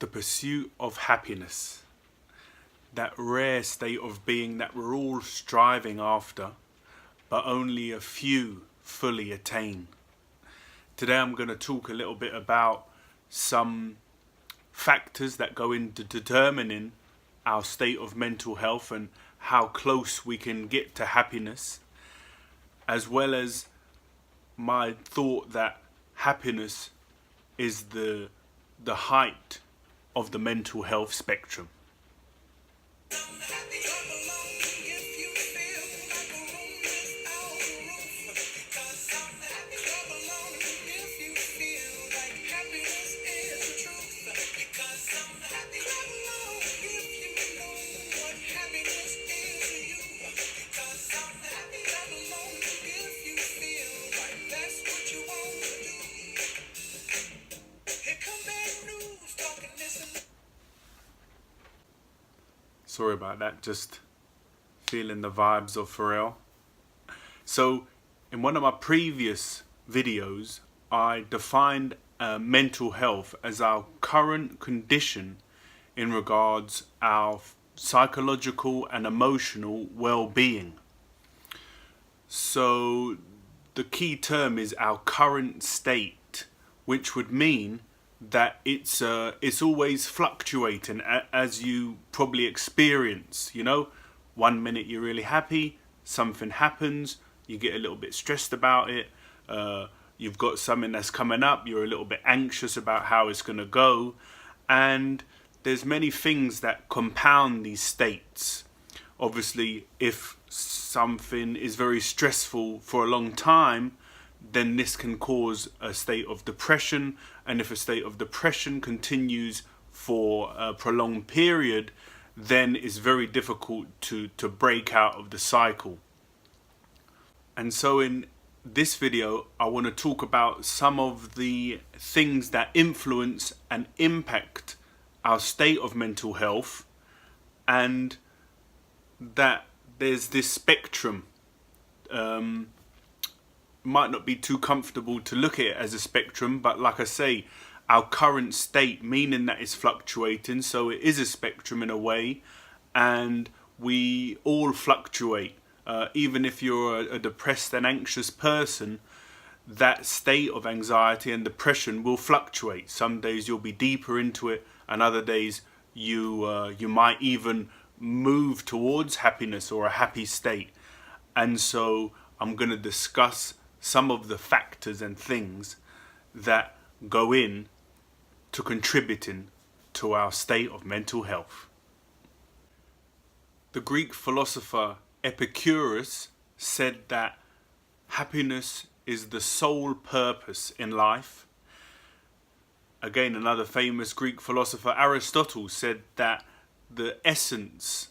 the pursuit of happiness, that rare state of being that we're all striving after, but only a few fully attain. Today I'm going to talk a little bit about some factors that go into determining our state of mental health and how close we can get to happiness, as well as my thought that happiness is the height of the mental health spectrum. Sorry about that, just feeling the vibes of Pharrell. So, in one of my previous videos, I defined mental health as our current condition in regards our psychological and emotional well-being. So, the key term is our current state, which would mean that it's always fluctuating, as you probably experience. You know, 1 minute you're really happy, something happens, you get a little bit stressed about it, you've got something that's coming up, you're a little bit anxious about how it's going to go, and there's many things that compound these states. Obviously, if something is very stressful for a long time, then this can cause a state of depression, and if a state of depression continues for a prolonged period, then it's very difficult to break out of the cycle. And so in this video, I want to talk about some of the things that influence and impact our state of mental health, and that there's this spectrum. Might not be too comfortable to look at it as a spectrum, but like I say, our current state, meaning that it's fluctuating, so it is a spectrum in a way, and we all fluctuate. Even if you're a depressed and anxious person, that state of anxiety and depression will fluctuate. Some days you'll be deeper into it, and other days you might even move towards happiness or a happy state. And so I'm going to discuss some of the factors and things that go in to contributing to our state of mental health. The Greek philosopher Epicurus said that happiness is the sole purpose in life. Again, another famous Greek philosopher, Aristotle, said that the essence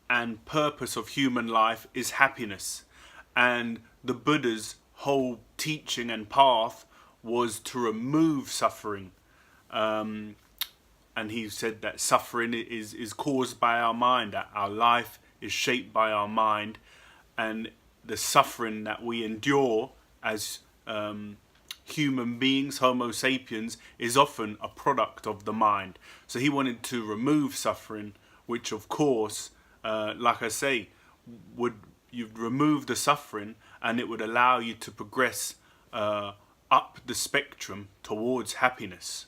and purpose of human life is happiness, and the Buddha's whole teaching and path was to remove suffering, and he said that suffering is caused by our mind, that our life is shaped by our mind, and the suffering that we endure as human beings, Homo sapiens, is often a product of the mind. So he wanted to remove suffering, which of course, like I say, you'd remove the suffering, and it would allow you to progress up the spectrum towards happiness.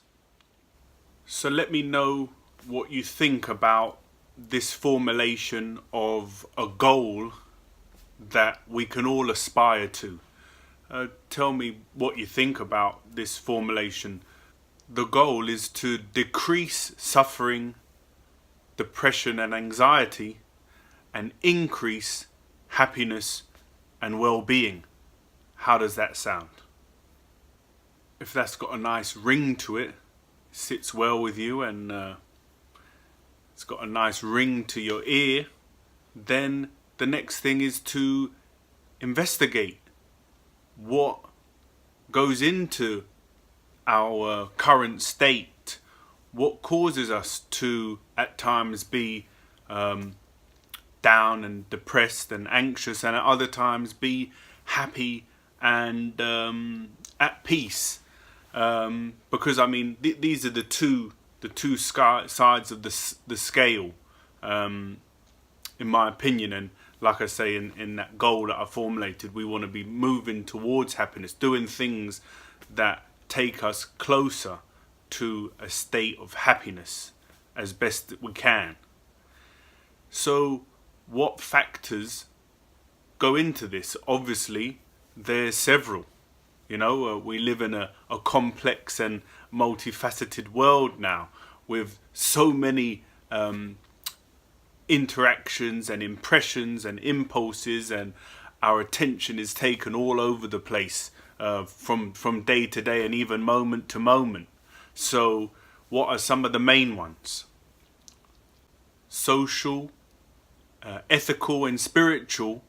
So let me know what you think about this formulation of a goal that we can all aspire to. Tell me what you think about this formulation. The goal is to decrease suffering, depression and anxiety, and increase happiness and well-being. How does that sound? If that's got a nice ring to it, sits well with you, and it's got a nice ring to your ear, then the next thing is to investigate what goes into our current state, what causes us to at times be down and depressed and anxious, and at other times be happy and at peace. Because I mean, these are the sides of the scale, in my opinion. And like I say, in that goal that I formulated, we want to be moving towards happiness, doing things that take us closer to a state of happiness as best that we can. So what factors go into this? Obviously, there's several. We live in a complex and multifaceted world now, with so many interactions and impressions and impulses, and our attention is taken all over the place, from day to day and even moment to moment. So what are some of the main ones? Social, ethical and spiritual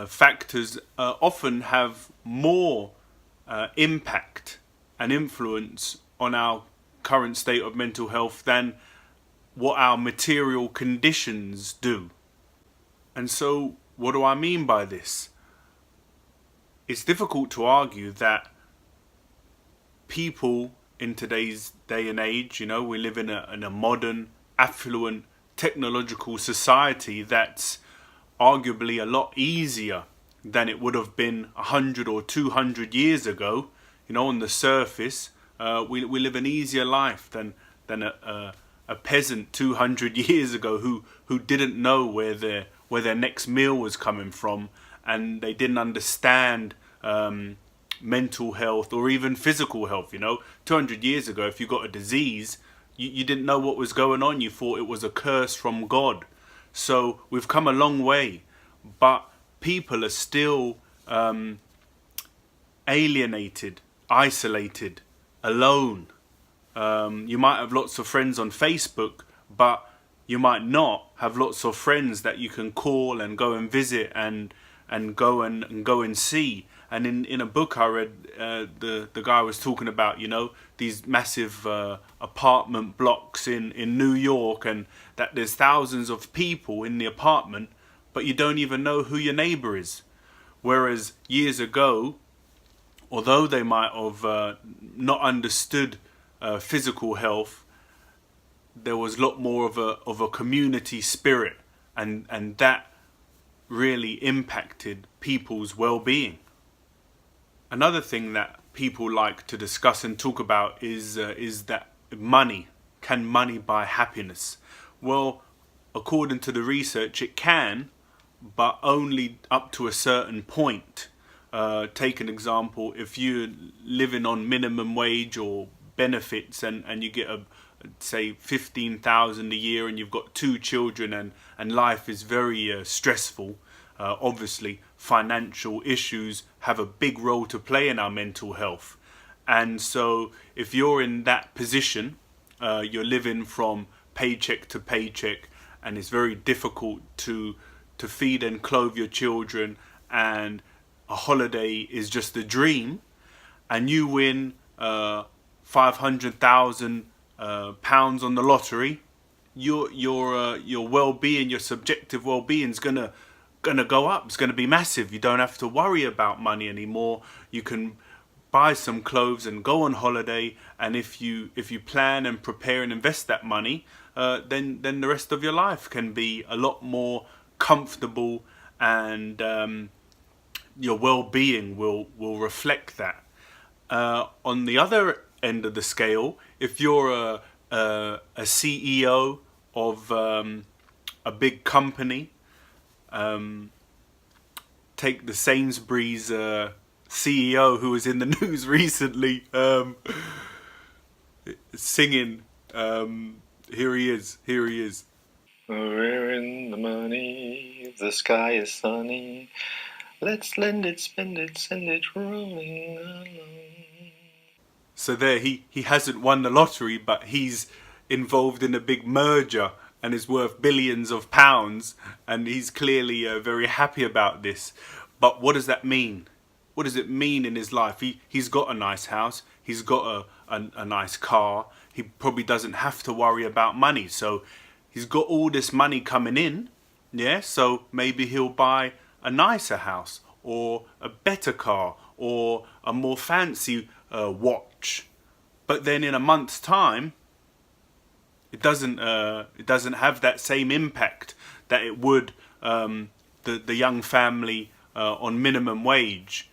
factors often have more impact and influence on our current state of mental health than what our material conditions do. And so what do I mean by this? It's difficult to argue that people in today's day and age, we live in a modern, affluent, technological society that's arguably a lot easier than it would have been 100 or 200 years ago. On the surface, we live an easier life than a peasant 200 years ago who didn't know where their next meal was coming from, and they didn't understand mental health or even physical health. 200 years ago, if you got a disease, you didn't know what was going on. You thought it was a curse from God. So we've come a long way, but people are still alienated, isolated, alone. You might have lots of friends on Facebook, but you might not have lots of friends that you can call and go and visit and go and see. And in a book I read, the guy was talking about, these massive apartment blocks in New York, and that there's thousands of people in the apartment, but you don't even know who your neighbor is. Whereas years ago, although they might have not understood physical health, there was a lot more of a community spirit, and that really impacted people's well-being. Another thing that people like to discuss and talk about is that money. Can money buy happiness? Well, according to the research, it can, but only up to a certain point. Take an example: if you're living on minimum wage or benefits, and you get say 15,000 a year, and you've got 2 children, and life is very stressful. Obviously, financial issues have a big role to play in our mental health. And so if you're in that position, you're living from paycheck to paycheck, and it's very difficult to feed and clothe your children, and a holiday is just a dream, and you win 500,000 pounds on the lottery, your well-being, your subjective well-being is gonna go up. It's gonna be massive. You don't have to worry about money anymore. You can buy some clothes and go on holiday, and if you plan and prepare and invest that money, then the rest of your life can be a lot more comfortable, and your well-being will reflect that. On the other end of the scale, if you're a CEO of a big company, take the Sainsbury's CEO who was in the news recently, singing, here he is. We're in the money, the sky is sunny, let's lend it, spend it, send it rolling along. So there, he hasn't won the lottery, but he's involved in a big merger and is worth billions of pounds, and he's clearly very happy about this. But what does that mean? What does it mean in his life? He's got a nice house, he's got a nice car, he probably doesn't have to worry about money. So he's got all this money coming in, yeah, so maybe he'll buy a nicer house, or a better car, or a more fancy watch. But then in a month's time, it doesn't have that same impact that it would the young family on minimum wage.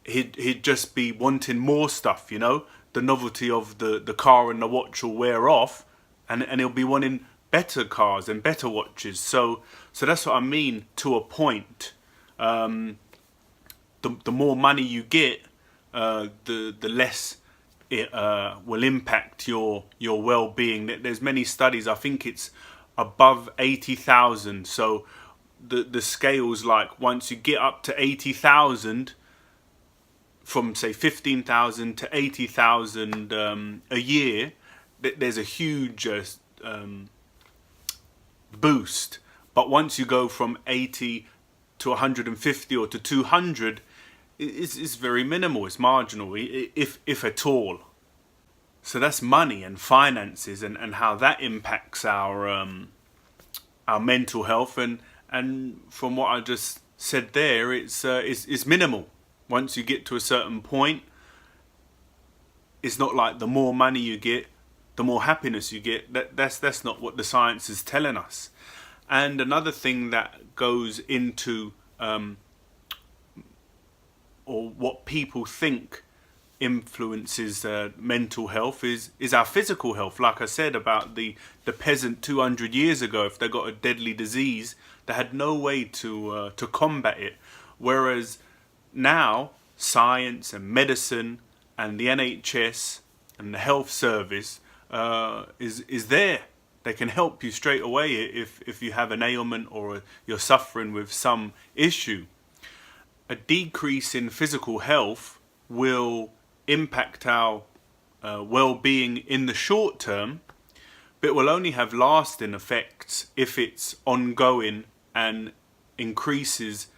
He'd just be wanting more stuff, you know. The novelty of the car and the watch will wear off, and he'll be wanting better cars and better watches. So that's what I mean. To a point, the more money you get, the less it will impact your well-being. There's many studies. I think it's above 80,000. So the scales, like once you get up to 80,000, from say 15,000 to 80,000 a year, there's a huge boost. But once you go from 80 to 150 or to 200, it's very minimal. It's marginal, if at all. So that's money and finances, and how that impacts our mental health. And from what I just said there, it's minimal. Once you get to a certain point, it's not like the more money you get, the more happiness you get. That's not what the science is telling us. And another thing that goes into or what people think influences mental health is our physical health. Like I said about the peasant 200 years ago, if they got a deadly disease, they had no way to combat it. Whereas now, science and medicine and the NHS and the health service is there. They can help you straight away if you have an ailment or you're suffering with some issue. A decrease in physical health will impact our well-being in the short term, but it will only have lasting effects if it's ongoing and increases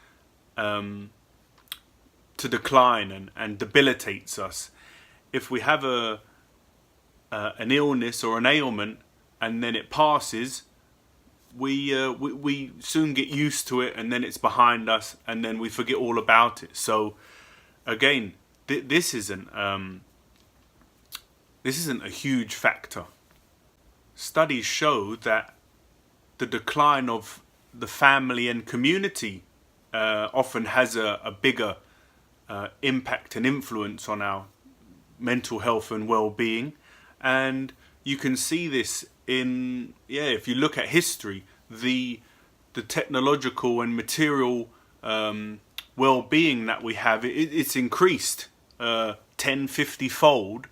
to decline and debilitates us. If we have an illness or an ailment and then it passes, we soon get used to it, and then it's behind us, and then we forget all about it. So again, this isn't a huge factor. Studies show that the decline of the family and community often has a bigger impact and influence on our mental health and well-being. And you can see this if you look at history, the technological and material well-being that we have, it's increased 10-50 fold,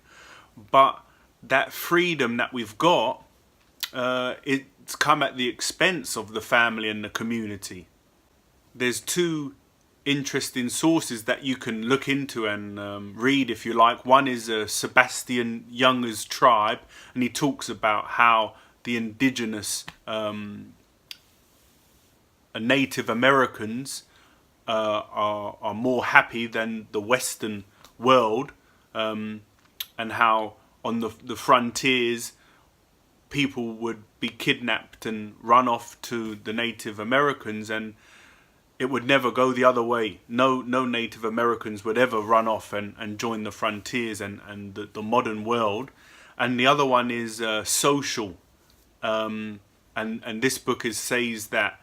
but that freedom that we've got, it's come at the expense of the family and the community. There's two interesting sources that you can look into and read if you like. One is Sebastian Junger's Tribe, and he talks about how the indigenous Native Americans are more happy than the Western world, and how on the frontiers people would be kidnapped and run off to the Native Americans, and it would never go the other way. No Native Americans would ever run off and join the frontiers and the modern world. And the other one is social. And this book says that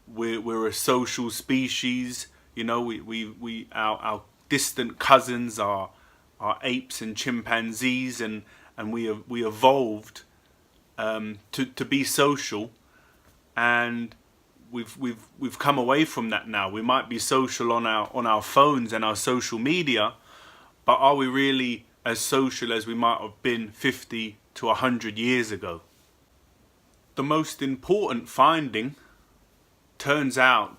we're a social species. You know, our distant cousins are apes and chimpanzees, and we evolved to be social, and we've come away from that now. We might be social on our phones and our social media, but are we really as social as we might have been 50 to 100 years ago? The most important finding turns out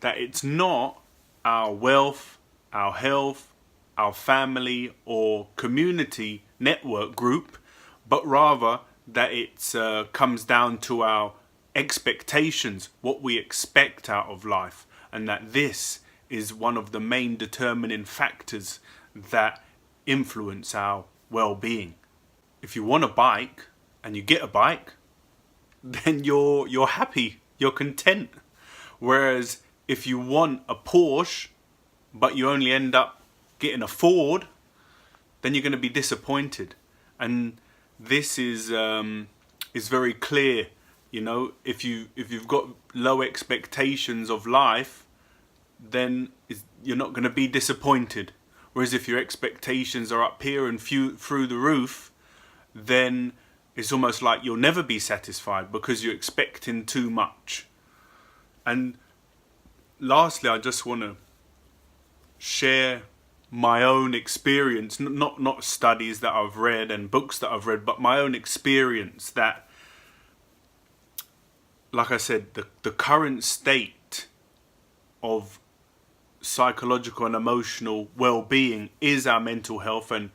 that it's not our wealth, our health, our family or community network group, but rather that it comes down to our expectations, what we expect out of life, and that this is one of the main determining factors that influence our well-being. If you want a bike and you get a bike, then you're happy, you're content. Whereas if you want a Porsche but you only end up getting a Ford, then you're going to be disappointed. And this is is very clear. You know, if you've got low expectations of life, then you're not going to be disappointed. Whereas if your expectations are up here and through the roof, then it's almost like you'll never be satisfied because you're expecting too much. And lastly, I just want to share my own experience, not studies that I've read and books that I've read, but my own experience that, like I said, the current state of psychological and emotional well-being is our mental health and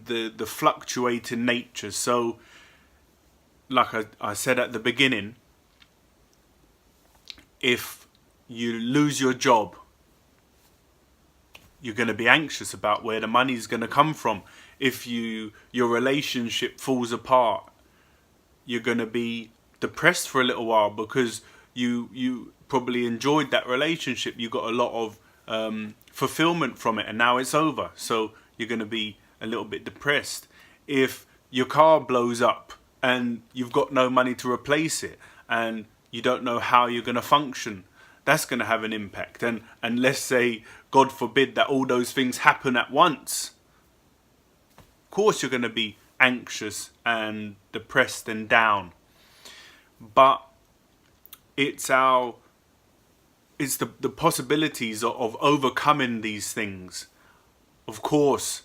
the fluctuating nature. So, like I said at the beginning, if you lose your job, you're going to be anxious about where the money's going to come from. If your relationship falls apart, you're going to be depressed for a little while because you probably enjoyed that relationship. You got a lot of fulfillment from it, and now it's over. So you're going to be a little bit depressed. If your car blows up and you've got no money to replace it, and you don't know how you're going to function, that's going to have an impact. And let's say, God forbid, that all those things happen at once. Of course you're going to be anxious and depressed and down. But it's the possibilities of overcoming these things. Of course,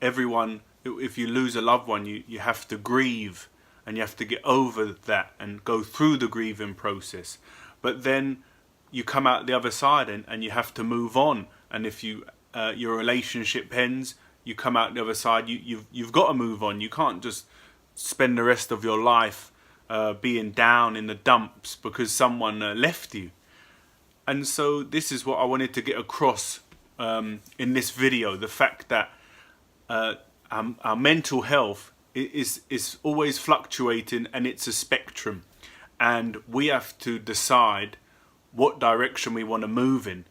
everyone, if you lose a loved one, you have to grieve and you have to get over that and go through the grieving process. But then you come out the other side and you have to move on. And if your relationship ends, you come out the other side, you've got to move on. You can't just spend the rest of your life being down in the dumps because someone left you. And so this is what I wanted to get across in this video, the fact that our mental health is always fluctuating, and it's a spectrum, and we have to decide what direction we want to move in,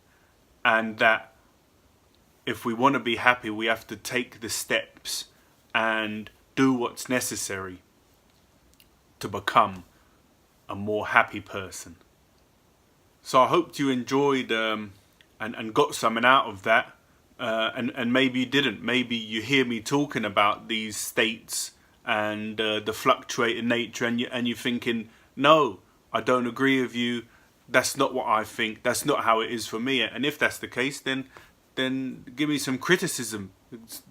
and that if we want to be happy, we have to take the steps and do what's necessary to become a more happy person. So I hope you enjoyed and got something out of that, and maybe you didn't. Maybe you hear me talking about these states and the fluctuating nature, and you're thinking, no, I don't agree with you. That's not what I think. That's not how it is for me. And if that's the case, then give me some criticism.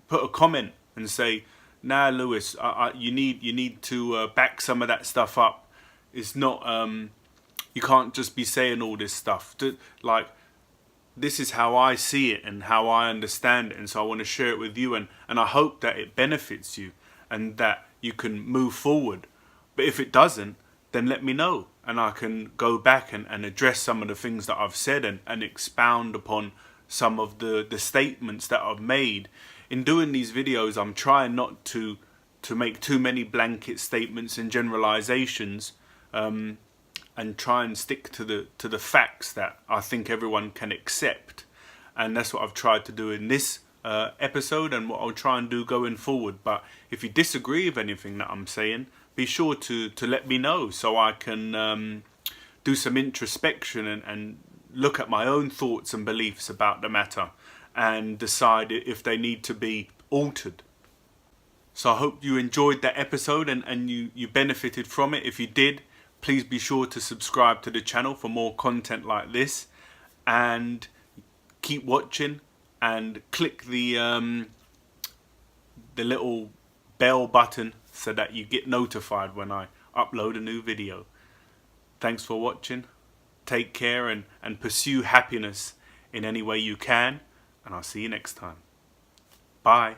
Put a comment and say, nah, Lewis, you need to back some of that stuff up. It's not you can't just be saying all this stuff. Like, this is how I see it and how I understand it, and so I want to share it with you, and I hope that it benefits you and that you can move forward. But if it doesn't, then let me know, and I can go back and address some of the things that I've said and expound upon some of the statements that I've made. In doing these videos, I'm trying not to make too many blanket statements and generalizations, and try and stick to the facts that I think everyone can accept. And that's what I've tried to do in this episode, and what I'll try and do going forward. But if you disagree with anything that I'm saying, be sure to let me know, so I can do some introspection and look at my own thoughts and beliefs about the matter and decide if they need to be altered. So I hope you enjoyed that episode and you benefited from it. If you did, please be sure to subscribe to the channel for more content like this, and keep watching and click the little bell button so that you get notified when I upload a new video. Thanks for watching. Take care and pursue happiness in any way you can, and I'll see you next time. Bye.